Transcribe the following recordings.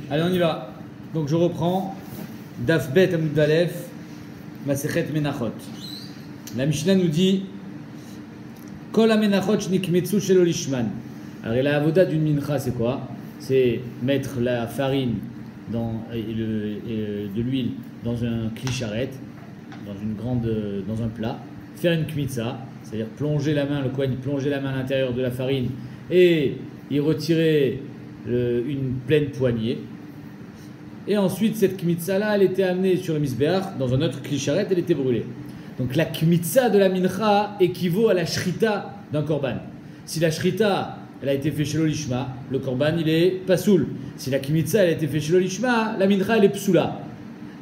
Allez, on y va. Donc je reprends. Daf Bet Amud Aleph, Masechet Menachot. La Mishnah nous dit Kol Menachot Shnikmetsu Shelo Lishman. Alors la avoda d'une mincha, c'est quoi? C'est mettre la farine de l'huile dans un kli-charrette, dans un plat, faire une kmitza, c'est-à-dire plonger la main, le kohen plonger la main à l'intérieur de la farine et y retirer une pleine poignée. Et ensuite, cette kmitza-là, elle était amenée sur le misbeach, dans un autre kli-charrette, elle était brûlée. Donc la kmitza de la mincha équivaut à la shrita d'un korban. Si la shrita, elle a été faite chez l'olishma, le korban, il est pasoul. Si la kmitza, elle a été faite chez l'olishma, la mincha, elle est psoula.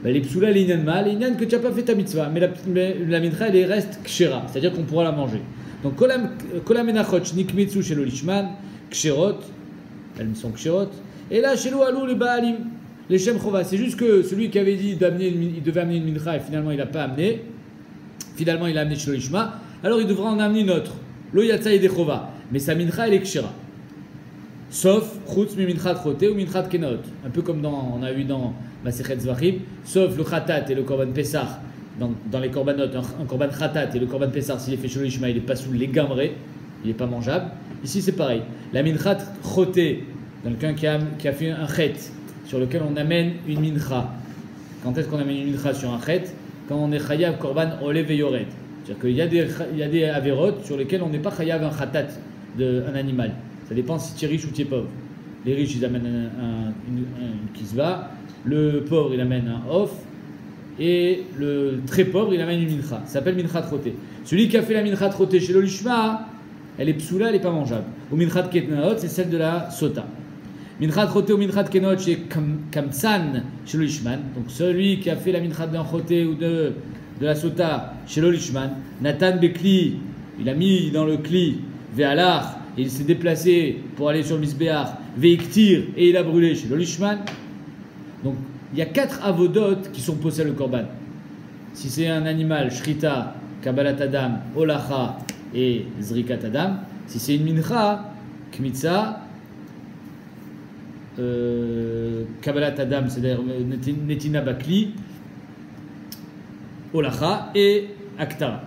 Les psoula, elle est inyan mal, elle est inyan que tu n'as pas fait ta mitzvah. Mais la mincha, elle reste kshera, c'est-à-dire qu'on pourra la manger. Donc, kola menachot nikmitsu chez l'olishman, ksherot, elles sont ksherot. Et là, chez l'oualou, les baalim, les shem chova. C'est juste que celui qui avait dit il devait amener une mincha et finalement il n'a pas amené. Finalement, il a amené chez l'olishma. Alors, il devra en amener une autre. Lo yatsa et chova. Mais sa mincha, elle est kshera. Sauf chutz mi minchat choté ou minchat kenaot. Un peu comme on a vu dans Masechet Zvachim. Sauf le khatat et le korban pesach. Dans les korbanot, un korban khatat et le korban pesach, s'il est fait chez l'olishma, il n'est pas sous les gamrés. Il n'est pas mangeable. Ici, c'est pareil. La minchat choté, quelqu'un qui a fait un chet, sur lequel on amène une mincha. Quand est-ce qu'on amène une mincha sur un chet? Quand on est chayav korban olev et yored. C'est-à-dire qu'il y a des averot sur lesquels on n'est pas chayav un khatat d'un animal. Ça dépend si tu es riche ou tu es pauvre. Les riches, ils amènent une kisva. Le pauvre, il amène un off. Et le très pauvre, il amène une mincha. Ça s'appelle mincha troté. Celui qui a fait la mincha troté chez l'olishma, elle est psoula, elle n'est pas mangeable. Ou mincha ketnaot, c'est celle de la sota. Mincha troté ou mincha kenot chez kamtsan chez l'olishman. Donc celui qui a fait la mincha d'un troté ou de la sota chez l'olishman, Nathan Bekli, il a mis dans le kli, ve'alar, et il s'est déplacé pour aller sur le misbeach, ve'iktir, et il a brûlé chez l'olishman. Donc il y a 4 avodot qui sont possèdent le korban. Si c'est un animal, shrita, kabbalat adam, olacha et zrikat adam. Si c'est une mincha, kmitza, kabbalat adam, c'est-à-dire netina bakli, olacha et aktara.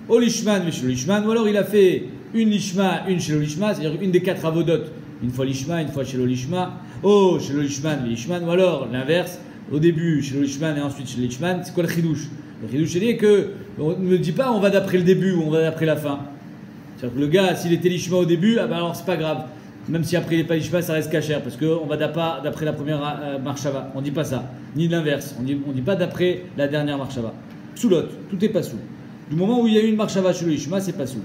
Olishman chez l'olishman, ou alors il a fait une lishma, une chez l'olishma, c'est-à-dire une des 4 avodot, une fois lishma, une fois chez l'olishma, chez l'olishman, lishman, ou alors l'inverse, au début chez l'olishman et ensuite chez l'olishman. C'est quoi le chidouche? Le chidouche, c'est qu'on ne dit pas on va d'après le début ou on va d'après la fin. C'est-à-dire que le gars, s'il était lishma au début, alors c'est pas grave. Même si après il n'est pas lishma, ça reste cachère, parce qu'on va pas d'après la première marshava. On ne dit pas ça. Ni l'inverse. On dit pas d'après la dernière marshava. Psoulot, tout est pas sous. Du moment où il y a eu une marshava chez l'olishma, c'est pas sous.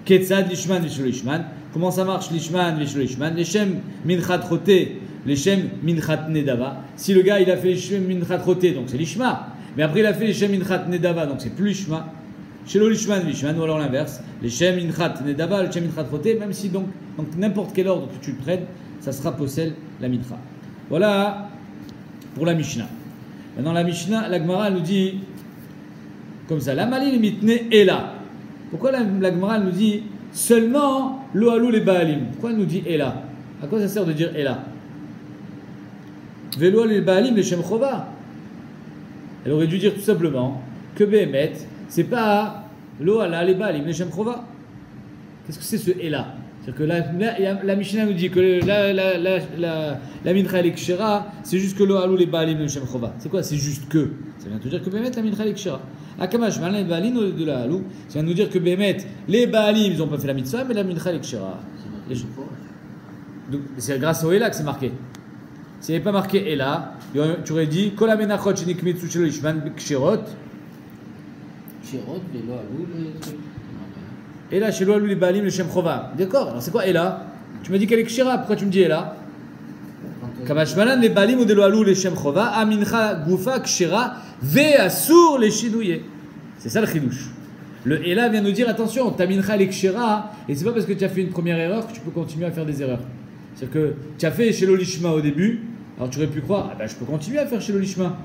Ketzad lishman chez l'olishman. Comment ça marche lishman chez l'olishman? Leshem minchat roté, leshem minchat nedava. Si le gars il a fait leshem minchat roté, donc c'est lishma. Mais après il a fait leshem minchat nedava, donc c'est plus lishma. Chez l'olishman lishman, ou alors l'inverse. Leshem minchat nedava, leshem minchat roté, même si donc n'importe quel ordre que tu le prennes, ça sera possède la mincha. Voilà pour la Mishnah. Maintenant la Mishnah, la Gemara nous dit comme ça, la malin mitne est là. Pourquoi la Gemara nous dit seulement l'oalou les baalim? Pourquoi elle nous dit est là? À quoi ça sert de dire est là? Velo les baalim les shem chova. Elle aurait dû dire tout simplement que Behemet, c'est pas l'oala les baalim les shem chova. Qu'est-ce que c'est ce est là? C'est-à-dire que la Mishnah nous dit que la mincha elle est kshera, c'est juste que l'oalou les baalim les shem chova. C'est quoi? C'est juste que. Ça vient te dire que Behemet la mincha elle est kshera. Akamash, les baalim de la halou, ça vient nous dire que Behemet, les baalim ils n'ont pas fait la mitzvah, mais la mincha elle est kshera. C'est grâce au Ela que c'est marqué. S'il n'y avait pas marqué Ela, tu aurais dit Kol amenachot shenikmetsu shelo lishman kshirot. Kshirot, velo alou, Ela shelo alou les baalim le shem chova. D'accord, alors c'est quoi Ela? Tu m'as dit qu'elle est kshira, pourquoi tu me dis Ela? Kamash malan les baalim ou de lo alou les shem chova, amincha gufa kshira ve asur les shinouye. C'est ça le chidouche. Le Ela vient nous dire attention, ta mincha elle est kshira, et c'est pas parce que tu as fait une première erreur que tu peux continuer à faire des erreurs. C'est-à-dire que tu as fait chez l'olishma au début, alors tu aurais pu croire, je peux continuer à faire chez l'olishma.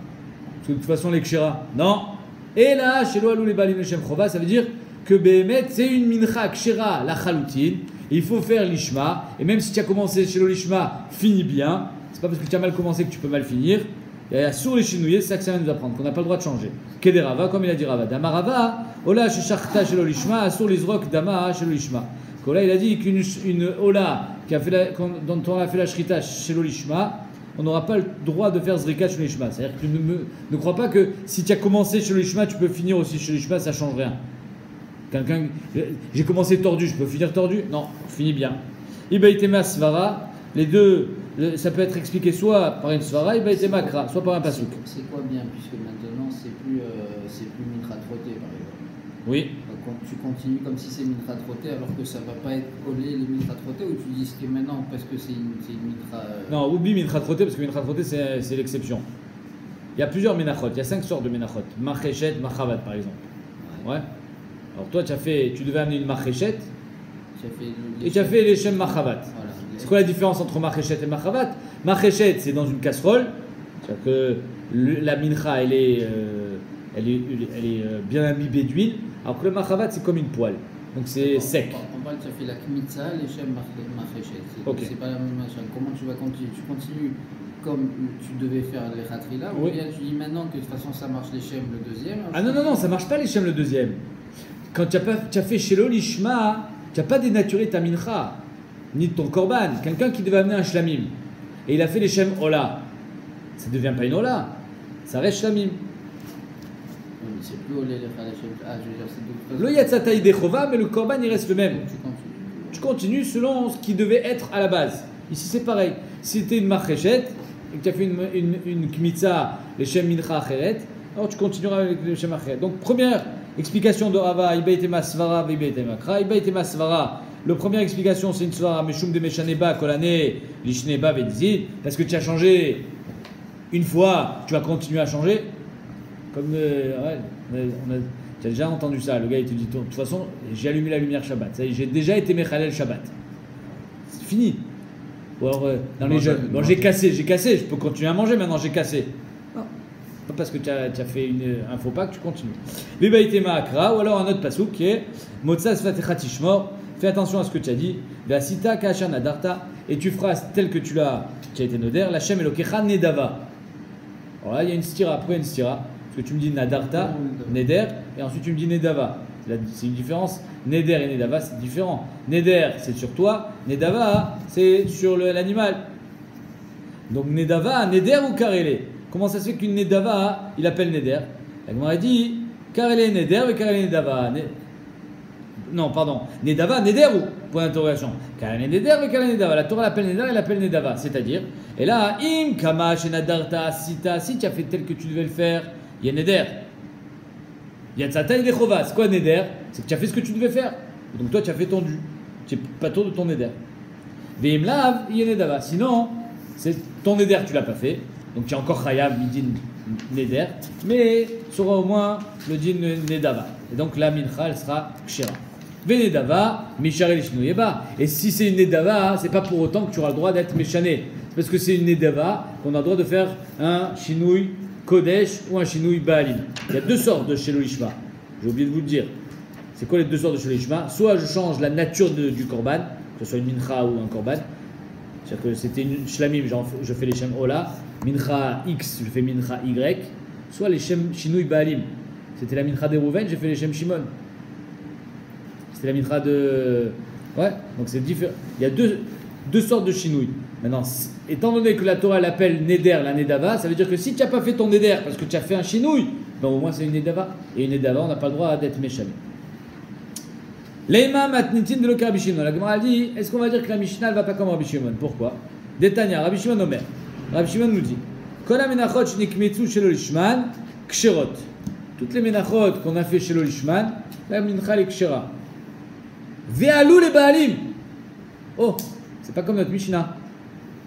Parce que de toute façon, les kshira. Non. Et là, chez l'oalou les balim shem chova, ça veut dire que Behemet, c'est une mincha kshira, la chaloutine. Il faut faire l'ishma. Et même si tu as commencé chez l'olishma, finis bien. c'est pas parce que tu as mal commencé que tu peux mal finir. Il y a sur les chinouillés, c'est ça que ça vient nous apprendre, qu'on n'a pas le droit de changer. Kederava, comme il a dit Rava. Damarava, Ola shechachta shelo lishma, sur les zrok dama shelo lishma. Là, il a dit qu'une Ola dont on a fait la shrita shelo lishma, on n'aura pas le droit de faire zrika shelo lishma. C'est-à-dire que tu ne crois pas que si tu as commencé shelo lishma, tu peux finir aussi shelo lishma, ça change rien. J'ai commencé tordu, je peux finir tordu? Non, finis bien. Ibaitema svara, les deux. Ça peut être expliqué soit par une svara, makra, soit par un pasouk. C'est quoi bien, puisque maintenant c'est plus mitra trotté par exemple. Oui. Donc, tu continues comme si c'est mitra trotté alors que ça va pas être collé les mitra trotté, ou tu dis ce qui est maintenant parce que c'est une mitra. Non, oublie mitra trotté parce que mitra trotté c'est l'exception. Il y a plusieurs menachot, il y a 5 sortes de menachot. Machechet, machavat par exemple. Ouais. Alors toi tu devais amener une machechet et tu as fait les shem machavat. Voilà. C'est quoi la différence entre Machechet et Machavat? Machechet, c'est dans une casserole, c'est-à-dire que la mincha, elle est bien imbibée d'huile, alors que le Machavat, c'est comme une poêle, donc c'est sec. On parle, tu as fait la kmitza, les shem Machechet. C'est pas la même machin. Comment tu vas continuer? Tu continues comme tu devais faire les khatrila, ou bien tu dis maintenant que de toute façon ça marche les shem le deuxième? Ah non, ça marche pas les shem le deuxième. Quand tu as fait Shelo Lishma, tu n'as pas dénaturé ta mincha. Ni de ton korban, quelqu'un qui devait amener un shlamim et il a fait les shem ola, ça ne devient pas une ola, ça reste shlamim. Oui, mais c'est plus olé les shem. Ah, je veux dire, c'est le yatzataï dechova, mais le korban il reste le même. Tu continues selon ce qui devait être à la base. Ici c'est pareil. Si c'était une machechet et que tu as fait une kmitza, les shem mincha acheret, alors tu continueras avec les shem acheret. Donc première explication de Rava, ibaitema svara, ibaitema kra, ibaitema svara. La première explication, c'est une svara, meshum de meshaneba, kolane, lishneba, vedzid, parce que tu as changé une fois, tu vas continuer à changer. Comme tu as déjà entendu ça, le gars il te dit, de toute façon, j'ai allumé la lumière Shabbat, ça y est, j'ai déjà été mechalel Shabbat. C'est fini. Ou alors, dans les jeunes, bon, j'ai cassé, je peux continuer à manger maintenant, j'ai cassé. Non, pas parce que tu as fait un faux pas que tu continues. Vibaitema akra, ou alors un autre pasuk qui est motzas fatechatishmor. Fais attention à ce que tu as dit. Vasita kasha nadarta, et tu feras tel que tu as été noder. La shem elokecha nedava. Alors là, il y a une stira, après une stira. Parce que tu me dis nadarta, neder, et ensuite tu me dis nedava. C'est une différence. Neder et nedava, c'est différent. Neder, c'est sur toi. Nedava, c'est sur l'animal. Donc nedava, neder ou karele? Comment ça se fait qu'une nedava, il appelle neder? La Gemara dit karele neder et karele nedava. Non, pardon. Nedava, neder ou? Point d'interrogation. Karele neder et karele nedava. La Torah l'appelle neder, elle l'appelle nedava. C'est-à-dire, et là, im kamash et nadarta sita. Si tu as fait tel que tu devais le faire, il y a neder. Il y a tzata et dechova. C'est quoi neder? C'est que tu as fait ce que tu devais faire. Donc toi, tu as fait ton dû. Tu es pas tôt de ton neder. Veim lav, il y a nedava. Sinon, c'est ton neder, tu l'as pas fait. Donc tu as encore chayab, midin neder. Mais tu auras au moins le din nedava. Et donc la mincha, elle sera kshera. Venedava, Misharel Shinouyeba. Et si c'est une Nedava, c'est pas pour autant que tu auras le droit d'être méchané. Parce que c'est une Nedava qu'on a le droit de faire un Shinouï Kodesh ou un Shinouï Baalim. Il y a deux sortes de Shelo Lishma. J'ai oublié de vous le dire. C'est quoi les deux sortes de Shelo Lishma? Soit je change la nature du Korban, que ce soit une Mincha ou un Korban. C'est-à-dire que c'était une Shlamim, je fais les Shem Ola. Mincha X, je fais Mincha Y. Soit les Shem Shinouï Baalim. C'était la Mincha de Rouven, j'ai fait les Shem Shimon. C'était la mitra de... Ouais, donc c'est différent. Il y a deux sortes de chinouilles. Maintenant, étant donné que la Torah l'appelle neder, la nedava, ça veut dire que si tu n'as pas fait ton neder parce que tu as fait un chinouille, ben au moins c'est une nedava. Et une nedava, on n'a pas le droit d'être méchamé. L'Eima matnitin de l'Oka Rabbi Shimon. La Gemara dit, est-ce qu'on va dire que la Mishnah ne va pas comme Rabbi Shimon? Pourquoi? Détania, Rabbi Shimon Omer. Rabbi Shimon nous dit, Kol ha-menachot shnikmetzu shelo lishman, ksherot. Toutes les menachot qu'on a fait shelo lishman, la mincha est kshera. Ve'alou les baalim. Oh, c'est pas comme notre Mishnah.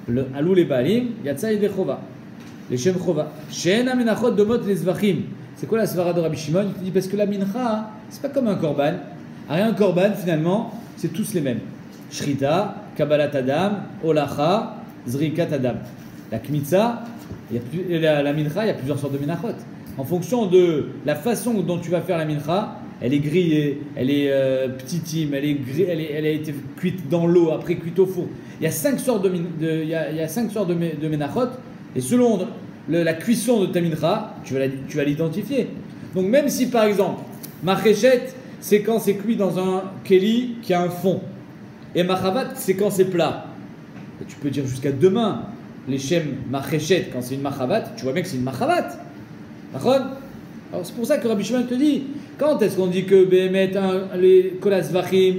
Le alou les baalim, yatsa yede chova. Les shem chova. She'ena menachot domot les zvachim. C'est quoi la svara de Rabbi Shimon? Il te dit parce que la mincha, c'est pas comme un korban. Un korban, finalement, c'est tous les mêmes. Shrita, kabbalat adam, olacha, zrikat adam. La kmitza, la mincha, il y a plusieurs sortes de minachot. En fonction de la façon dont tu vas faire la mincha, elle est grillée, elle est petitime, elle a été cuite dans l'eau, après cuite au four. Il y a 5 sortes il y a 5 sortes de menachot, et selon la cuisson de ta mincha, tu vas l'identifier. Donc même si par exemple, machéchet, c'est quand c'est cuit dans un keli qui a un fond, et machavat, c'est quand c'est plat. Et tu peux dire jusqu'à demain, les shem machéchet, quand c'est une machavat, tu vois bien que c'est une machavat. D'accord? Alors c'est pour ça que Rabbi Shimon te dit, quand est-ce qu'on dit que Behemet, les kolas vachim,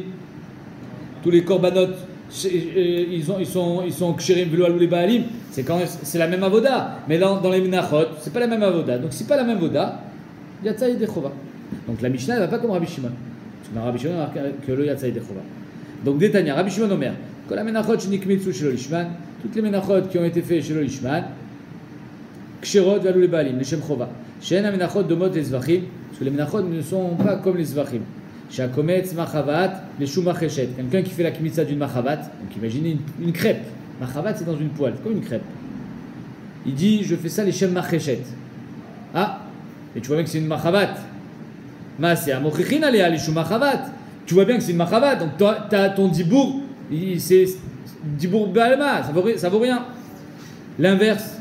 tous les korbanot, ils sont ksherim velo alou les baalim, c'est la même avoda. Mais dans les menachot, c'est pas la même avoda. Donc si pas la même avoda, yatsa yedechova. Donc la Mishnah ne va pas comme Rabbi Shimon. Parce que dans Rabbi Shimon, on marque que le yatsa yedechova. Donc détania, Rabbi Shimon Omer, que la menachot shenikmitsu shelo lishman, toutes les menachot qui ont été faites shelo lishman, ksherot velo les baalim, les shem chova. Shen amenachot domot les zvachim, parce que les menachot ne sont pas comme les zvachim. Shakometz machavat, les choux machéchet. Quelqu'un qui fait la kmitsa d'une machavat, donc imaginez une crêpe. Machavat c'est dans une poêle, comme une crêpe. Il dit je fais ça les shem machéchet. Ah, et tu vois bien que c'est une machavat. Ma c'est amochichin alea les choux machavat. Tu vois bien que c'est une machavat, donc tu as ton dibour, c'est dibour balma, ça vaut rien. L'inverse,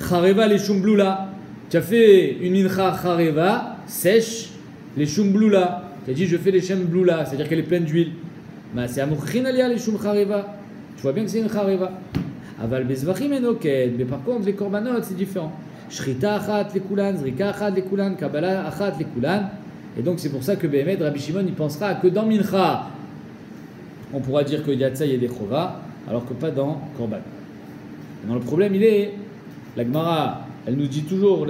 chareva les choux bloula. Tu as fait une mincha chareva, sèche, les choux bloula. Tu as dit je fais les shem bloula, c'est-à-dire qu'elle est pleine d'huile. Mais c'est amouchin alia les choux chareva. Tu vois bien que c'est une chareva. Aval bezvachim enoked, mais par contre les korbanot c'est différent. Shrita achat les kulan, zrika achat les kulan, kabbalah achat les kulan. Et donc c'est pour ça que Behemet, Rabbi Shimon, il pensera que dans mincha, on pourra dire que yatsa yedechova, alors que pas dans korban. Dans le problème il est, la Gemara, elle nous dit toujours,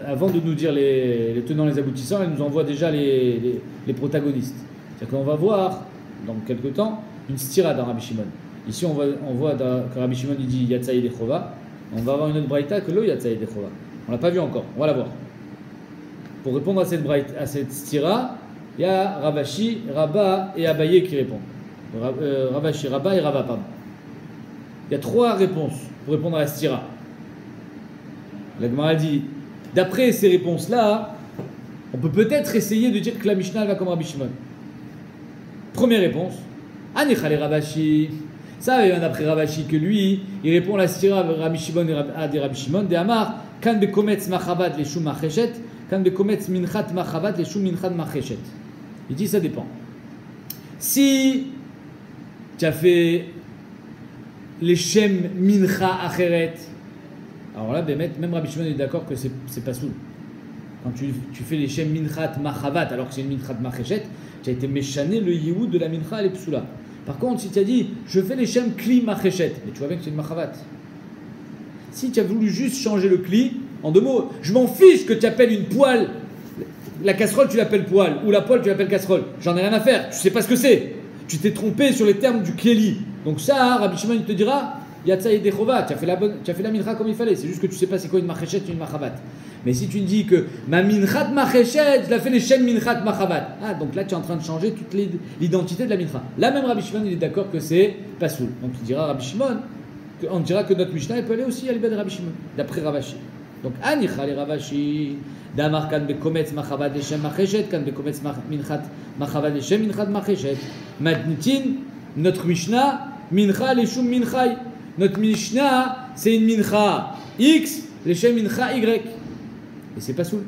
avant de nous dire les tenants, les aboutissants, elle nous envoie déjà les protagonistes. C'est-à-dire qu'on va voir, dans quelques temps, une stira dans Rabbi Shimon. Ici, on voit que Rabbi Shimon il dit Yatsa Yedechova. On va avoir une autre braïta que lo Yatsa Yedechova. On l'a pas vu encore, on va la voir. Pour répondre à cette stira, il y a Ravashi, Rabba et Abaye qui répondent. Ravashi, Rabba et Rabba, pardon. Il y a 3 réponses pour répondre à la stira. La Gemara dit, d'après ces réponses-là, on peut peut-être essayer de dire que la Mishnah va comme Rabbi Shimon. Première réponse, Anichale Ravashi. Ça vient d'après Ravashi que lui, il répond à la stira de Rabbi Shimon à des Rabbi Shimon, de Amar, Kan bekometz machavat les choux machéchet, Kan bekometz minchat machavat les choux minchat machéchet. Il dit ça dépend. Si tu as fait les shem mincha acheret, alors là, même Rabbi Shimon est d'accord que c'est pas soul. Quand tu fais les shem minchat machavat, alors que c'est une minchat machéchet, tu as été méchané le yihud de la mincha et psoula. Par contre, si tu as dit je fais les shem kli machéchet, mais tu vois bien que c'est une machavat. Si tu as voulu juste changer le kli, en 2 mots, je m'en fiche que tu appelles une poêle, la casserole tu l'appelles poêle, ou la poêle tu l'appelles casserole. J'en ai rien à faire, tu sais pas ce que c'est. Tu t'es trompé sur les termes du keli. Donc ça, Rabbi Shimon il te dira. Yatsa Yedechova, tu as fait la mincha comme il fallait, c'est juste que tu sais pas c'est quoi une machéchet et une machavat. Mais si tu dis que ma minchat machéchet, je la fais les shem minchat machavat, ah donc là tu es en train de changer toute l'identité de la mincha. Là même Rabbi Shimon il est d'accord que c'est pas soul. Donc tu diras Rabbi Shimon, on dira que notre Mishnah elle peut aller aussi à l'ibad de Rabbi Shimon, d'après Ravashi. Donc anicha les Ravashi, damar kan bekometz machavat les shem machéchet, kan bekometz minchat machavat les shem minchat machéchet. Matnitin, notre Mishnah, mincha les shum minchai. Notre Mishnah, c'est une mincha X, les shem mincha Y. Et c'est pas soul.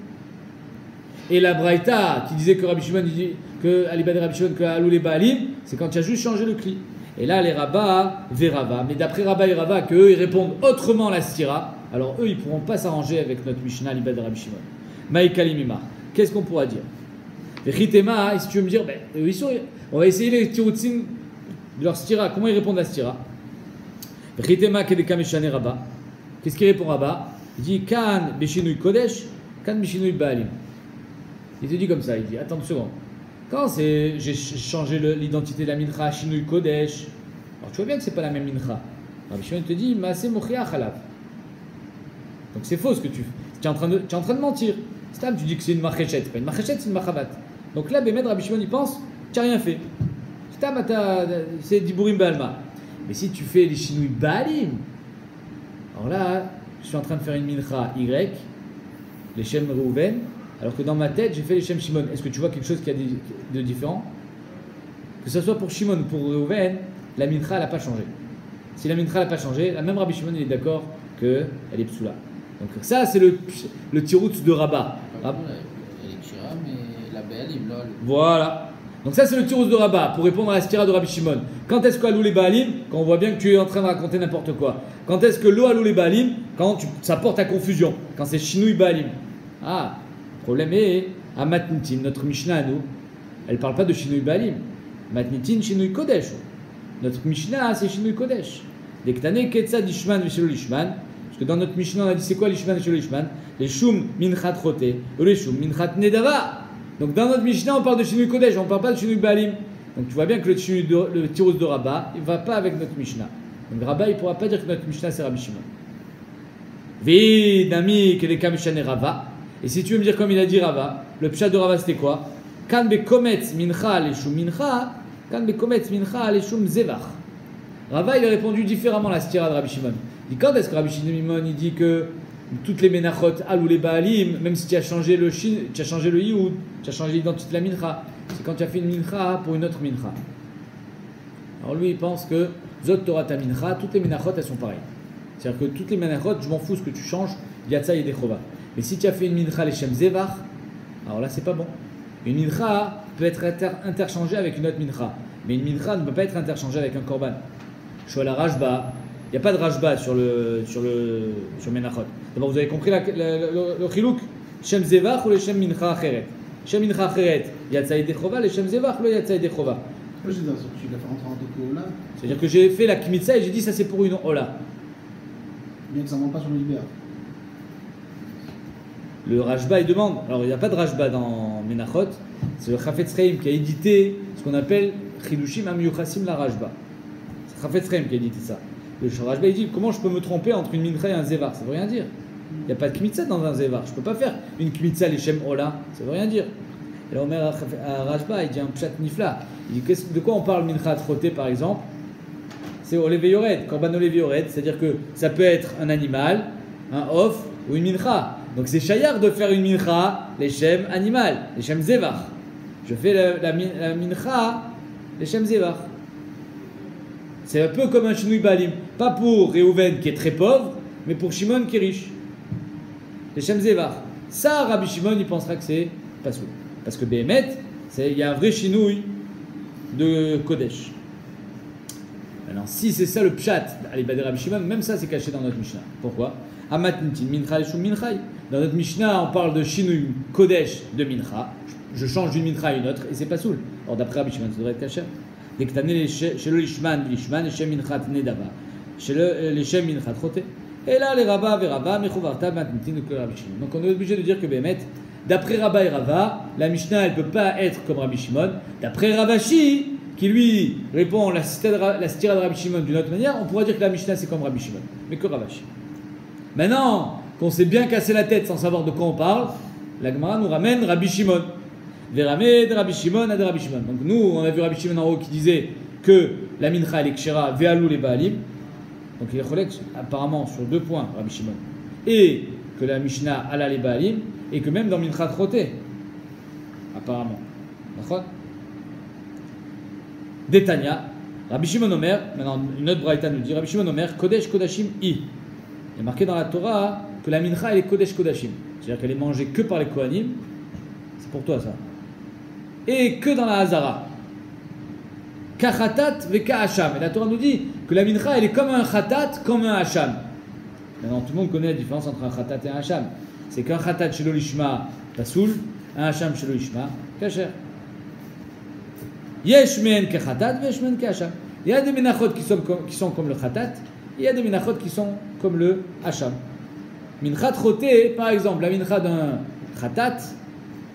Et la Braïta qui disait que Rabbi Shimon dit que Alibad Rabbi Shimon que Alou les Baalim, c'est quand tu as juste changé le cli. Et là les Rabba, Verava. Mais d'après Rabba et Rava, qu'eux ils répondent autrement la stira, alors eux ils pourront pas s'arranger avec notre Mishnah Alibad Rabbi Shimon. Maïkalimima. Qu'est-ce qu'on pourra dire? Vechitema, si tu veux me dire, on va essayer les tiroutsim de leur stira. Comment ils répondent à la stira? Qu'est-ce qu'il répond Rabba? Il dit Kan Beshinui Kodesh, Kan Beshinui Baalim. Il te dit comme ça, il dit attends une seconde. Quand j'ai changé l'identité de la mincha à Shinui Kodesh, alors tu vois bien que c'est pas la même mincha. Rabbi Shimon te dit Maase Mochia Chalav. Donc c'est faux ce que tu fais. Tu es en train de mentir. Stam, tu dis que c'est une machéchet. C'est pas une machéchet, c'est une machavat. Donc là, Bémed Rabbi Shimon il pense tu n'as rien fait. Stam, c'est Diburim Balma. Mais si tu fais les Shinui Baalim, alors là, je suis en train de faire une mincha Y, les Shem Reuven, alors que dans ma tête, j'ai fait les Shem Shimon. Est-ce que tu vois quelque chose qui a de différent? Que ce soit pour Shimon ou pour Reuven, la mincha, elle n'a pas changé. Si la mincha n'a pas changé, la même Rabbi Shimon, il est d'accord qu'elle est psoula. Donc ça, c'est le tiroutz de Rabat. Elle est Kshira, mais la Baalim, là. Voilà. Donc ça, c'est le tiroutz de Rabat, pour répondre à la stira de Rabbi Shimon. Quand est-ce qu'Alou les Baalim? Quand on voit bien que tu es en train de raconter n'importe quoi. Quand est-ce que l'eau Alou les Baalim? Quand ça porte à confusion. Quand c'est Shinui Baalim. Ah, le problème est, à Matnitin, notre Mishnah à nous, elle ne parle pas de Shinui Baalim. Matnitin, Shinui Kodesh. Notre Mishnah, c'est Shinui Kodesh. Dektane, Ketsa, Lishman, Veshelo Lishman. Parce que dans notre Mishnah, on a dit c'est quoi Lishman, Veshelo Lishman? Les Shum, Minchat Rote, les Shum, Minchat Nedava. Donc dans notre Mishnah, on parle de Shinui Kodesh, on ne parle pas de Shinui Baalim. Donc tu vois bien que le tirous de Rabat, il ne va pas avec notre Mishnah. Donc Rabat, il ne pourra pas dire que notre Mishnah, c'est Rabbi Shimon. Vidami, Keleka Mishane Rava. Et si tu veux me dire comme il a dit Rava, le pshat de Rava c'était quoi? Kan bekometz mincha leshum mincha, kan bekometz mincha leshum zevach. Rava il a répondu différemment à la stira de Rabbi Shimon. Il dit quand est-ce que Rabbi Shimon il dit que toutes les menachot al ou les baalim, même si tu as changé le shin, tu as changé le yud, tu as changé l'identité de la mincha, c'est quand tu as fait une mincha pour une autre mincha. Alors lui il pense que zot Torah ta mincha, toutes les menachot elles sont pareilles. C'est-à-dire que toutes les menachot, je m'en fous ce que tu changes, yatsa yedechova. Mais si tu as fait une mincha leshem zevach, alors là c'est pas bon. Une mincha peut être interchangée avec une autre mincha, mais une mincha ne peut pas être interchangée avec un korban. Je suis à la rajba, il n'y a pas de rajba sur menachot. D'abord vous avez compris le chilouk, shem zevach ou le shem mincha acheret. Shem mincha acheret, yatsa yedechova, le shem zevach le yatsa yedechova. Tu l'as fait rentrer en deux ola. C'est-à-dire que j'ai fait la kmitza et j'ai dit ça c'est pour une ola. Bien que ça ne monte pas sur le libère. Le Rajba, il demande. Alors, il n'y a pas de Rajba dans Menachot. C'est le Chafetz Chaim qui a édité ce qu'on appelle Chidushim Amiyuchasim la Rajba. C'est Chafetz Chaim qui a édité ça. Le Rajba, il dit comment je peux me tromper entre une mincha et un zévar? Ça ne veut rien dire. Il n'y a pas de kmitza dans un zévar. Je ne peux pas faire une kmitza leshem ola. Ça ne veut rien dire. Et là, Omer à Rajba, il dit un pshat nifla. Il dit de quoi on parle mincha troté par exemple? C'est Olevé Yored, Korban Olevé Yored. C'est-à-dire que ça peut être un animal, un off ou une mincha. Donc c'est chayar de faire une mincha, les shem animal, les shem zevach. Je fais la mincha, les shem zevach. C'est un peu comme un shinui balim. Pas pour Reuven qui est très pauvre, mais pour Shimon qui est riche. Les shem zevach. Ça, Rabbi Shimon, il pensera que c'est pas sous. Parce que Behemet, il y a un vrai shinui de Kodesh. Alors si c'est ça le pshat, Alibadé Rabbi Shimon, même ça c'est caché dans notre Mishnah. Pourquoi? Amatnitin mincha leshum minchai. Dans notre Mishnah, on parle de Shinui Kodesh de mincha. Je change d'une mincha à une autre et c'est pas soul. Or d'après Rabbi Shimon, ça devrait être caché. Dès que tu as né chez le lishman, lishman, chez minchat nedava, chez le shem minchat roté. Et là, les rabba et rabba, mechuvarta matnitin de Rabbi Shimon. Donc on est obligé de dire que Bémet, d'après Rabba et Rava, la Mishnah elle peut pas être comme Rabbi Shimon. D'après Ravashi, qui lui répond la stira de Rabbi Shimon d'une autre manière, on pourra dire que la Mishnah c'est comme Rabbi Shimon, mais que Ravashi. Maintenant qu'on s'est bien cassé la tête sans savoir de quoi on parle, la Gemara nous ramène Rabbi Shimon. Véramé de Rabbi Shimon à de Rabbi Shimon. Donc nous, on a vu Rabbi Shimon en haut qui disait que la mincha elle est kshera ve'alou les baalim. Donc il est cholek apparemment sur deux points, Rabbi Shimon. Et que la Mishnah ala les baalim, et que même dans mincha troté, apparemment. D'accord? Détania, Rabbi Shimon Omer, maintenant une autre braïta nous dit, Rabbi Shimon Omer, Kodesh Kodashim I. Il est marqué dans la Torah que la mincha elle est Kodesh Kodashim. C'est-à-dire qu'elle est mangée que par les Kohanim. C'est pour toi ça. Et que dans la Hazara. Kachatat veka hacham. Et la Torah nous dit que la mincha elle est comme un khatat, comme un hacham. Maintenant tout le monde connaît la différence entre un khatat et un hacham. C'est qu'un khatat chez l'olishma tasoul, un hacham chez l'olishma kasher. Yesh men kechatat, yesh men kehacham. Il y a des menachot qui sont comme le khatat, il y a des minachot qui sont comme le hacham. Minchat choté, par exemple, la mincha d'un khatat,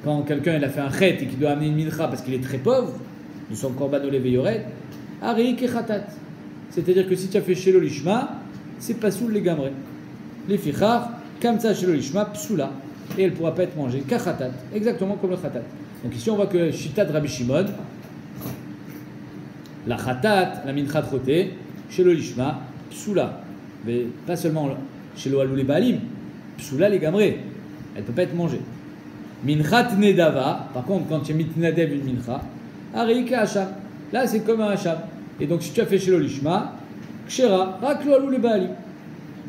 quand quelqu'un il a fait un chet et qu'il doit amener une mincha parce qu'il est très pauvre, de son korban olevé yored, ari kechatat. C'est-à-dire que si tu as fait chez l'olishma, c'est pas soul les gamrés. Les fichar, kamsa chez l'olishma, psoula. Et elle ne pourra pas être mangée. Kachatat, exactement comme le khatat. Donc ici on voit que Shita de Rabbi Shimon, la khatat, la minchat choté, chez l'olishma, psoula. Mais pas seulement chez le halou les baalim, psoula les gamrés. Elle ne peut pas être mangée. Minchat nedava, par contre, quand tu as mitnadev une mincha, arika hacham. Là, c'est comme un hacham. Et donc, si tu as fait shelo lishma, kshera, rak lo alou le baalim.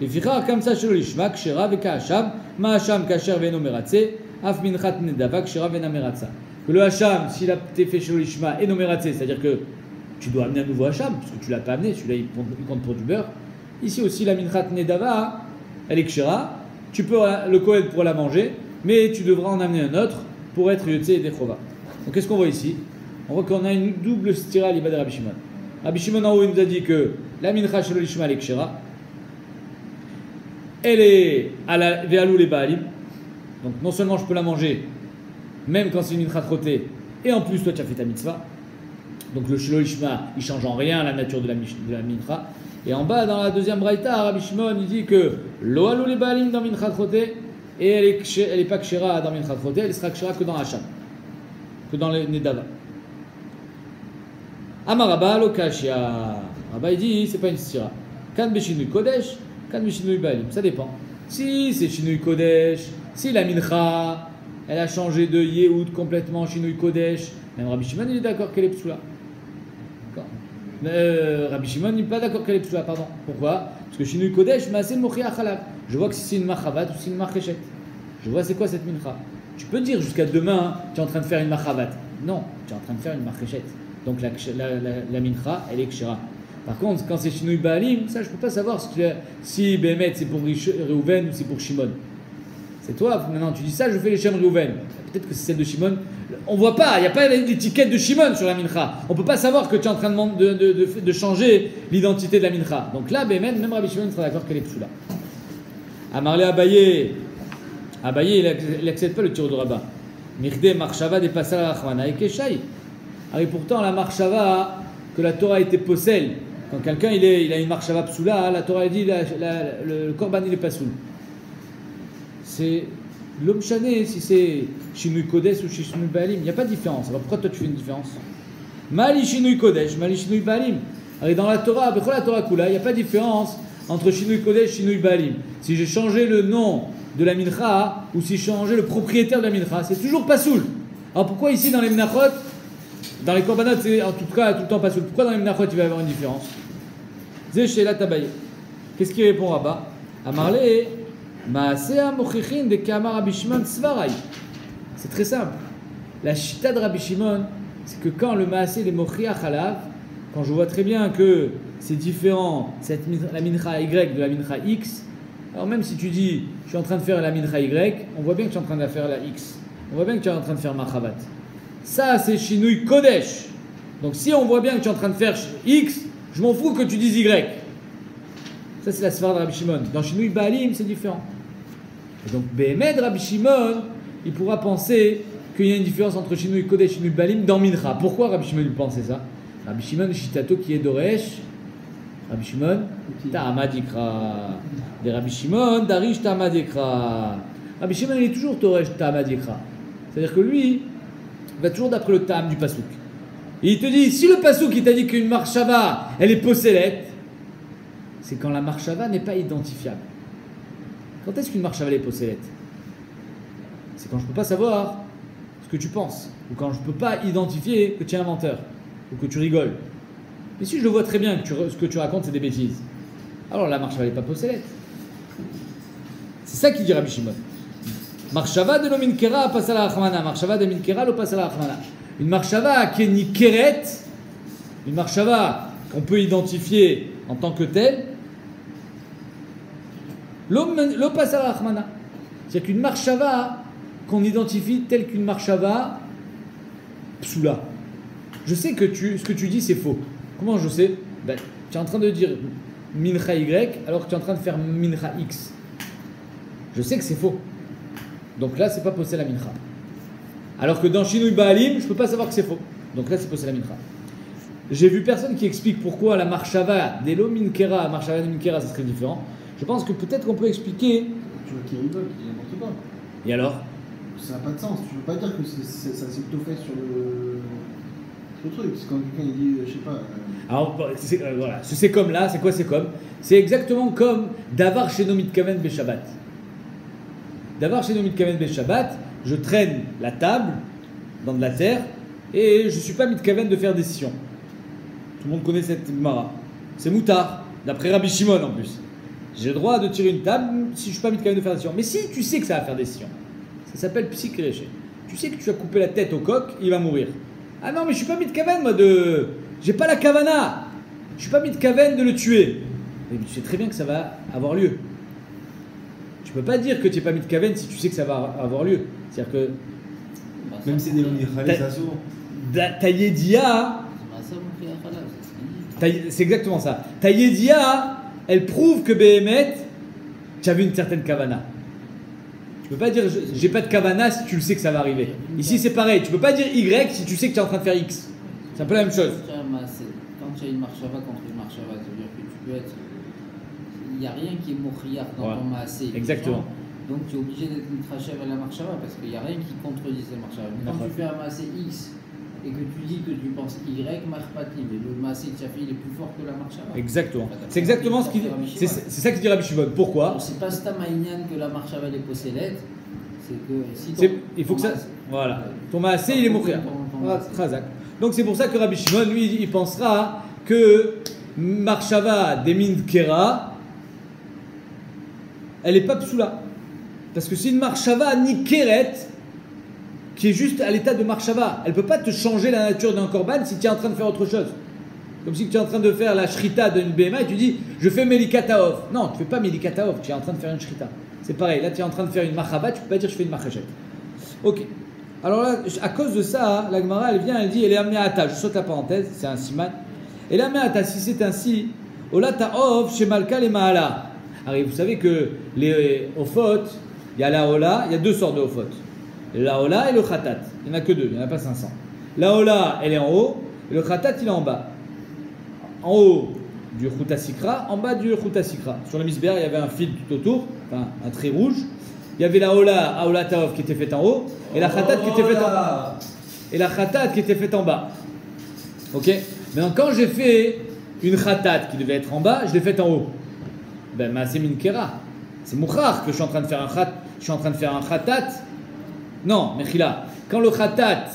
Les fichar comme ça shelo lishma, kshera veka hacham, ma hacham kasher veno meratze, af minchat nedava, kshera vena meratza. Que le hacham, s'il a été fait shelo lishma et no meratze, c'est-à-dire que tu dois amener un nouveau hacham, parce que tu ne l'as pas amené, celui-là il compte pour du beurre. Ici aussi, la minchat nedava, elle est kshera, le kohen pourra la manger, mais tu devras en amener un autre pour être yotze et dechova. Donc qu'est-ce qu'on voit ici? On voit qu'on a une double stira liba de Rabbi Shimon. Rabbi Shimon en haut il nous a dit que la mincha shelo lishma est kshera, elle est à la ve'alou les baalim, donc non seulement je peux la manger, même quand c'est une mincha trottée, et en plus toi tu as fait ta mitzvah. Donc le shelo lishma il change en rien la nature de la mincha. Et en bas dans la deuxième braïta, Rabbi Shimon il dit que lo alou les baalim dans mincha trottée, et elle est pas kshera dans mincha trottée, elle sera kshera que dans hacham, que dans les nedava. Amar Rabba lo kashia. Rabba il dit c'est pas une stira. Kan beshinui kodesh, kan beshinui baalim. Ça dépend. Si c'est shinui kodesh, si la mincha elle a changé de yehoud complètement shinui kodesh, même Rabbi Shimon il est d'accord qu'elle est psoula. Rabbi Shimon n'est pas d'accord qu'elle est psoula, pardon. Pourquoi? Parce que shinui kodesh maaseh mochia chalav. Je vois que si c'est une machavat ou si c'est une marchéchet. Je vois c'est quoi cette mincha. Tu peux dire jusqu'à demain tu es en train de faire une machavat. Non, tu es en train de faire une marchéchet. Donc la mincha, elle est kshera. Par contre, quand c'est shinui baalim, ça je ne peux pas savoir si Bémet c'est pour Reuven ou c'est pour Shimon. C'est toi, maintenant tu dis ça, je fais les Shem Reuven. Peut-être que c'est celle de Shimon. On ne voit pas, il n'y a pas l'étiquette de Shimon sur la mincha. On ne peut pas savoir que tu es en train de changer l'identité de la mincha. Donc là, Bémet, même Rabbi Shimon sera d'accord qu'elle est psoula. Amarle Abaye, il n'accepte pas le tir de Rabat. Mirde marchava des passal à Rachmana et Keshaï. Et pourtant, la marchava, que la Torah était possèle, quand quelqu'un il a une marchava psoula, la Torah dit le korban il est pas soul. C'est l'homme chané, si c'est shinui kodesh ou shinui baalim, il n'y a pas de différence. Alors pourquoi toi tu fais une différence? Mali shinui kodesh, mali shinui baalim. Alors dans la Torah, la Torah kula, il n'y a pas de différence entre shinui kodesh et shinui baalim. Si j'ai changé le nom de la mincha ou si j'ai changé le propriétaire de la mincha, c'est toujours pas soul. Alors pourquoi ici dans les menachot, dans les korbanot, c'est en tout cas tout le temps pas soul? Pourquoi dans les menachot il va y avoir une différence? Zé sheila tabaye. Qu'est-ce qu'il répond Rabba? Amarle Maasea mochichin de kamar Rabbi Shimon tzvarai. C'est très simple. La chita de Rabbi Shimon, c'est que quand le maaseh est mochiach halav, quand je vois très bien que c'est différent, la mincha Y de la mincha X, alors même si tu dis je suis en train de faire la mincha Y, on voit bien que tu es en train de faire la X. On voit bien que tu es en train de faire machavat. Ça c'est shinui kodesh. Donc si on voit bien que tu es en train de faire X, je m'en fous que tu dises Y. Ça c'est la sphère de Rabbi Shimon. Dans shinui baalim c'est différent. Et donc Béhémed Rabbi Shimon, il pourra penser qu'il y a une différence entre shinui kodesh et shinui baalim dans mincha. Pourquoi Rabbi Shimon lui pensait ça? Rabbi Shimon shitato qui est doresh. Rabbi Shimon ta'amadikra. De Rabbi Shimon darish ta'amadikra. Rabbi Shimon il est toujours doresh ta'amadikra. C'est-à-dire que lui il va toujours d'après le ta'am du pasouk. Et il te dit si le pasouk il t'a dit qu'une marchava elle est posélette, c'est quand la marchava n'est pas identifiable. Quand est-ce qu'une marchava est posélette? C'est quand je ne peux pas savoir ce que tu penses, ou quand je ne peux pas identifier que tu es un menteur, ou que tu rigoles. Mais si je le vois très bien que ce que tu racontes c'est des bêtises, alors la marchava n'est pas posélette. C'est ça qu'il dit Rabbi Shimon. Marchava de l'ominkera passe à la rachmana, marchava de minkera passe à la rachmana. Une marchava qui est ni keret, une marchava qu'on peut identifier en tant que telle, l'eau passe à la rachmana. C'est-à-dire qu'une marchava qu'on identifie telle qu'une marchava psoula. Je sais que ce que tu dis c'est faux. Comment je sais? Ben, tu es en train de dire mincha Y alors que tu es en train de faire mincha X. Je sais que c'est faux. Donc là c'est pas possé la mincha. Alors que dans shinui baalim, je peux pas savoir que c'est faux. Donc là c'est possé la mincha. J'ai vu personne qui explique pourquoi la marchava d'Elo Minkera, marchava de Minkera, ça serait différent. Je pense que peut-être qu'on peut expliquer. Tu vois qu'il rigole, qu'il dit n'importe quoi. Et alors? Ça n'a pas de sens. Tu veux pas dire que ça s'est plutôt fait sur le truc. C'est quand quelqu'un il dit, je sais pas. Alors voilà, c'est comme là, c'est quoi c'est comme? C'est exactement comme Davar Sheno Mitkaven Beshabbat. Davar Sheno Mitkaven Beshabbat, je traîne la table dans de la terre et je ne suis pas mitkaven de faire des sillons. Tout le monde connaît cette Gemara. C'est moutard, d'après Rabbi Shimon en plus. J'ai le droit de tirer une table si je ne suis pas mitkaven de faire des sillons. Mais si tu sais que ça va faire des sillons, ça s'appelle psychréché. Tu sais que tu vas couper la tête au coq, il va mourir. Ah non, mais je ne suis pas mitkaven moi de... J'ai pas la kavana. Je ne suis pas mitkaven de le tuer. Mais tu sais très bien que ça va avoir lieu. Tu peux pas dire que tu n'es pas mitkaven si tu sais que ça va avoir lieu. C'est-à-dire que... Même si c'est des ça s'ouvre. Ta yédia... C'est exactement ça. Ta yédia, elle prouve que Béhémet, tu avais une certaine kavana. Tu peux pas dire j'ai pas de kavana si tu le sais que ça va arriver. Ici c'est pareil, tu peux pas dire Y si tu sais que tu es en train de faire X. C'est un peu la même chose. Quand tu as une marshava contre une marshava, ça veut dire que tu peux être... Il n'y a rien qui est mochriar dans ton maasé. Exactement. Donc tu es obligé d'être une trachève à la marshava parce qu'il n'y a rien qui contredit cette marshava. Quand tu fais un maasé X et que tu dis que tu penses Y, marpati, mais le maasé que tu as fait il est plus fort que la marshava. Exactement. C'est exactement ce qu'il dit. C'est ça que dit Rabbi Shimon. Pourquoi? C'est pas Stamaïnian que la marshava est possédée. C'est que si il faut que ça. Voilà. Ton maasé il est mochriar. Donc c'est pour ça que Rabbi Shimon, lui, il pensera que marshava des Kera, elle n'est pas psoula. Parce que c'est une marshava ni keret qui est juste à l'état de marshava. Elle ne peut pas te changer la nature d'un korban si tu es en train de faire autre chose. Comme si tu es en train de faire la shrita d'une BMA et tu dis je fais melikataof. Non, tu ne fais pas melikataof, tu es en train de faire une shrita. C'est pareil, là tu es en train de faire une machaba, tu ne peux pas dire je fais une machachet. Ok. Alors là, à cause de ça, la Gemara elle vient, elle dit elle est amenée à ta. Je saute la parenthèse, c'est un siman. Elle est amenée à ta, si c'est ainsi, ola ta'of chez Malka les Mahala. Alors vous savez que les ofot, il y a la ola, il y a deux sortes de ofot. La ola et le khatat. Il n'y en a que deux, il n'y en a pas 500. La ola, elle est en haut, et le khatat, il est en bas. En haut du chutasikra, en bas du chutasikra. Sur le misber, il y avait un fil tout autour, enfin un trait rouge. Il y avait la ola taof qui était faite en haut, et la khatat qui était faite en bas. Et la khatat qui était faite en bas. Ok. Maintenant, quand j'ai fait une khatat qui devait être en bas, je l'ai faite en haut. Ben, c'est minkera. C'est mouchar que je suis en train de faire un khatat. Non, mechila. Quand le khatat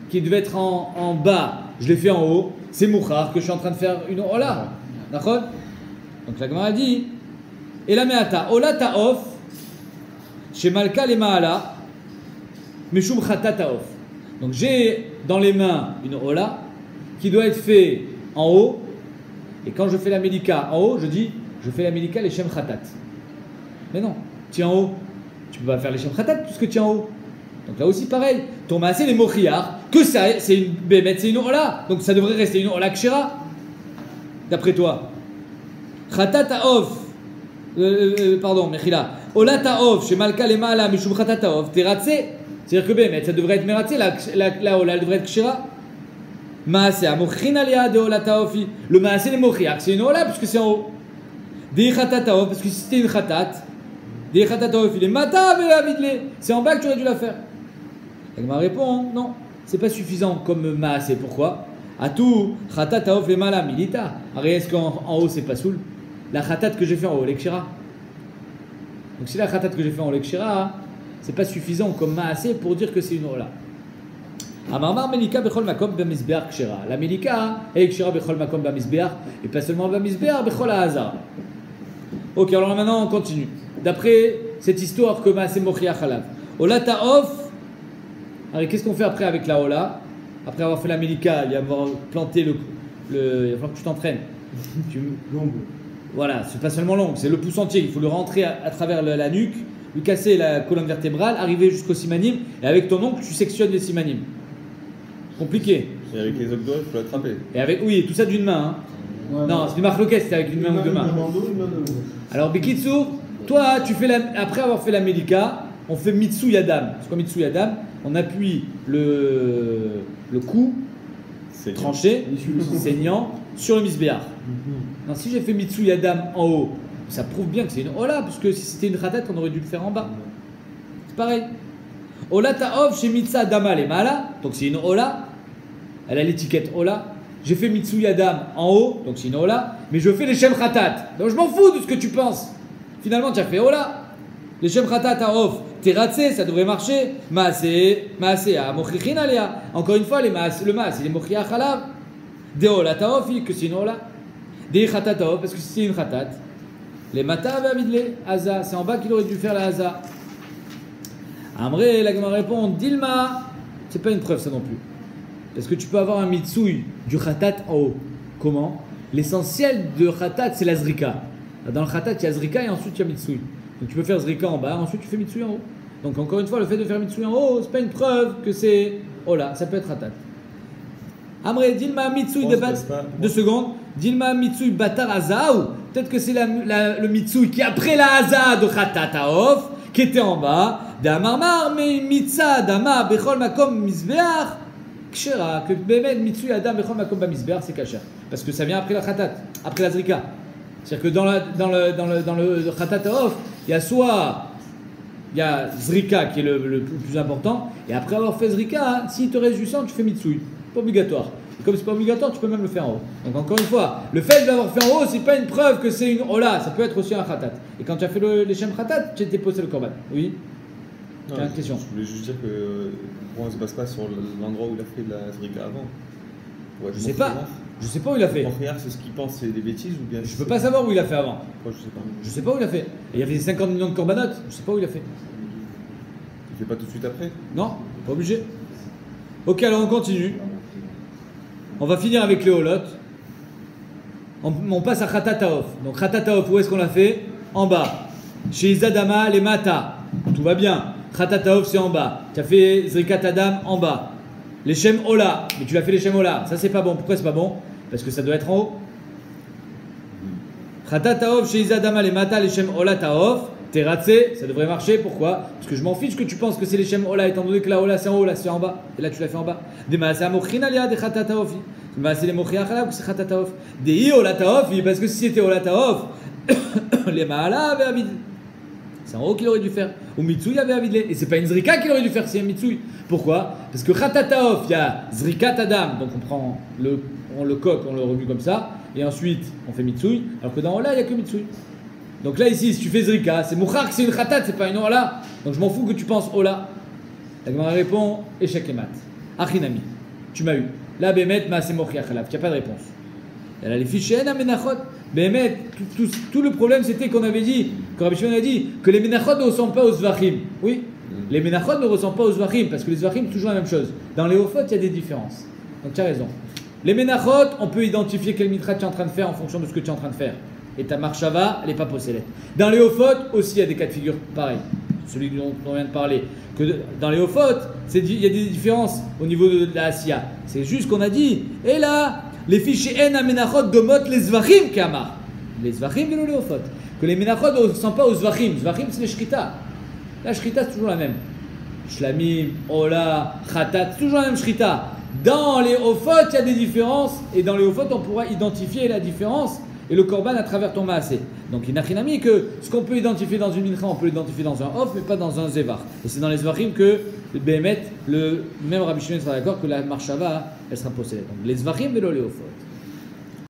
qui devait être en bas, je l'ai fait en haut, c'est mouchar que je suis en train de faire une ola. D'accord? Donc la Gemara dit et la meata ola taof chez Malka les Mahala meshum khatat taof. Donc j'ai dans les mains une ola qui doit être fait en haut, et quand je fais la mélika en haut, je dis je fais la mélika les shem khatat. Mais non, tu es en haut, tu peux pas faire les shem khatat puisque tu es en haut. Donc là aussi pareil, ton maasé les mochiar, que ça c'est une bémet, c'est une ola, donc ça devrait rester une ola kshera. D'après toi, khatat taof, pardon, mechila, ola taof chez Malka les Mahala mishum khatat taof, t'es ratsé, c'est-à-dire que bémet, ça devrait être meratsé, la ola elle devrait être kshera. Maasé amochin alia de ola taofi, le maasé les mochiar, c'est une ola puisque c'est en haut. Des khatat taof, parce que si c'était une khatat, des khatat taof, il est mata ve'avidle, c'est en bas que tu aurais dû la faire. Elle m'a répondu non, c'est pas suffisant comme maasé. Pourquoi? À tout khatat taof les mala milita. Est-ce qu'en haut c'est pas soul? La khatat que j'ai fait en haut, l'ekshira. Donc si la khatat que j'ai fait en haut, l'ekshira, c'est pas suffisant comme maasé pour dire que c'est une ola. Amar melika bechol makom b'mizbeach kshira. La melika est kshira bechol makom b'mizbeach et pas seulement b'mizbeach bechol ha'azar. Ok, alors maintenant on continue. D'après cette histoire que maasé mochiach halav. Ola ta'of. Alors qu'est-ce qu'on fait après avec la ola? Après avoir fait la melika, il va avoir planté il va falloir que tu t'entraînes. Longue. Voilà, c'est pas seulement long, c'est le pouce entier. Il faut le rentrer à travers la nuque, lui casser la colonne vertébrale, arriver jusqu'au simanim, et avec ton oncle, tu sectionnes les simanim. Compliqué. Et avec les autres doigts, il faut l'attraper. Et avec, oui, tout ça d'une main. Hein. Ouais, non, c'est du marloquet, c'est avec une main ou deux mains. Alors, Bikitsu, toi, tu fais après avoir fait la melika, on fait Mitsu Yadam. C'est quoi Mitsu Yadam? On appuie le cou tranché, saignant, sur le misbéar. Non, si j'ai fait Mitsu Yadam en haut, ça prouve bien que c'est une Ola, parce que si c'était une khatat, on aurait dû le faire en bas. C'est pareil. Ola ta'ov chez Mitsa Dama les Mala, donc c'est une Ola. Elle a l'étiquette Ola. J'ai fait Mitsu Yadam en haut, donc c'est une Ola. Mais je fais les Shem Khatat. Donc je m'en fous de ce que tu penses. Finalement, tu as fait Ola. Les Shem Khatat Haof, Teratse, ça devrait marcher. Maaseh, Mochichin Alea. Encore une fois, le Maas, il est Mochia Chalav. Deola Taofi, que c'est une Ola. Dei Khatat Haof, parce que c'est une Khatat. Les Mata Vavidle, Haza, c'est en bas qu'il aurait dû faire la Haza. Amré, la Gemara répond, Dilma, c'est pas une preuve ça non plus. Parce que tu peux avoir un Mitsui du Khatat en haut. Comment? L'essentiel de Khatat, c'est la Zrika. Dans le Khatat, il y a Zrika et ensuite il y a Mitsui. Donc tu peux faire Zrika en bas, ensuite tu fais Mitsui en haut. Donc encore une fois, le fait de faire Mitsui en haut, c'est pas une preuve que c'est Ola, ça peut être Khatat. Amré, Dilma Mitsui de Bat. 2 secondes. Dilma Mitsui Batar Hazaou. Peut-être que c'est le Mitsui qui après la Haza de Khatat Haof, qui était en bas. D'amarmar, mais Mitza, Dama, Bechol Makom Misbeach. Kshera, que Bemed Mitsui Adam Bechol Makom Bamisbeach, c'est Kacher. Parce que ça vient après la Khatat, après la Zrika. C'est-à-dire que dans le Khatat Haof, il y a soit Zrika qui est le plus important, et après avoir fait Zrika, s'il te reste du sang, tu fais Mitsui. Pas obligatoire. Et comme c'est pas obligatoire, tu peux même le faire en haut. Donc encore une fois, le fait de l'avoir fait en haut, c'est pas une preuve que c'est une Ola, ça peut être aussi un Khatat. Et quand tu as fait les Shem Khatat, tu étais posé le Korban. Oui. Tu as une question. Je voulais juste dire que pourquoi on se base pas sur l'endroit où il a fait de la Zrika avant. Je sais pas. Je sais pas où il a fait. Montréal, c'est ce qu'il pense, c'est des bêtises ou bien. Je peux pas savoir où il a fait avant. Moi, je sais pas. Je sais pas où il a fait. Et il y avait 50 millions de corbanotes, je sais pas où il a fait. Il fait pas tout de suite après? Non, pas obligé. Ok, alors on continue. On va finir avec les holotes. On passe à Khatat Haof. Donc Khatat Haof, où est-ce qu'on l'a fait? En bas. Chez Izadama, les Mata. Tout va bien. Khatat Haof, c'est en bas. Tu as fait Zrikat Adam en bas. Les Shem Ola. Mais tu l'as fait les Shem Ola. Ça, c'est pas bon. Pourquoi c'est pas bon? Parce que ça doit être en haut. Khatat Haof, chez Izadama, les Mata, les Shem Ola Taof. Teratse, ça devrait marcher. Pourquoi? Parce que je m'en fiche que tu penses que c'est les Shem Ola, étant donné que la Ola c'est en haut, là c'est en bas. Et là tu l'as fait en bas. Des Maaseh Mochin Alia, des Khatat Haof. C'est les Mochia Chalab ou c'est Khatat Haof. Des Ola Taof, parce que si c'était Ola Taof, les Maala avaient Avid. C'est en haut qu'il aurait dû faire. Ou Mitsui avait Avidle. Et c'est pas une Zrika qu'il aurait dû faire, c'est un Mitsui. Pourquoi? Parce que Khatat Haof, il y a Zrikat Adam, donc on prend le coq, on le remue comme ça, et ensuite on fait Mitsui, alors que dans Ola il n'y a que Mitsui. Donc là ici, si tu fais Zrika, c'est Mouchar, c'est une Khatat, c'est pas une Ola. Donc je m'en fous que tu penses Ola. La Gemara répond échec et mat. Achinami, tu m'as eu. Là, Bémet, Maaseh Mochia Chalav, tu n'as pas de réponse. Et là, les fichiers, Menachot. Bémet, tout le problème c'était qu'on avait dit, que Rabbi Shimon a dit, que les Menachot ne ressemblent pas aux Zvachim. Oui, les Menachot ne ressemblent pas aux Zvachim, parce que les Zvachim, toujours la même chose. Dans les Hofot, il y a des différences. Donc tu as raison. Les Menachot, on peut identifier quel mitra tu es en train de faire en fonction de ce que tu es en train de faire. Et ta marchava, elle n'est pas possédée. Dans les Hofot aussi, il y a des cas de figure pareils. Celui dont on vient de parler. Dans les Hofot, il y a des différences au niveau de la Asiya. C'est juste qu'on a dit, et là, les fichiers En Amenachot domot les Zvachim Kamar. Les Zvachim de les Hofot. Que les Menachot ne ressemblent pas aux Zvachim. Zvachim, c'est les Shrita. La Shrita, c'est toujours la même. Shlamim, Ola, Khatat, c'est toujours la même Shrita. Dans les Hofot, il y a des différences. Et dans les Hofot, on pourra identifier la différence. Et le korban à travers ton maaseh. Donc il n'a rien mis que ce qu'on peut identifier dans une mincha, on peut l'identifier dans un off, mais pas dans un zevar. Et c'est dans les zvachim que le Béhémet, même Rabbi Shimon sera d'accord que la marshava, elle sera possédée. Donc les zvachim vélo les ofot.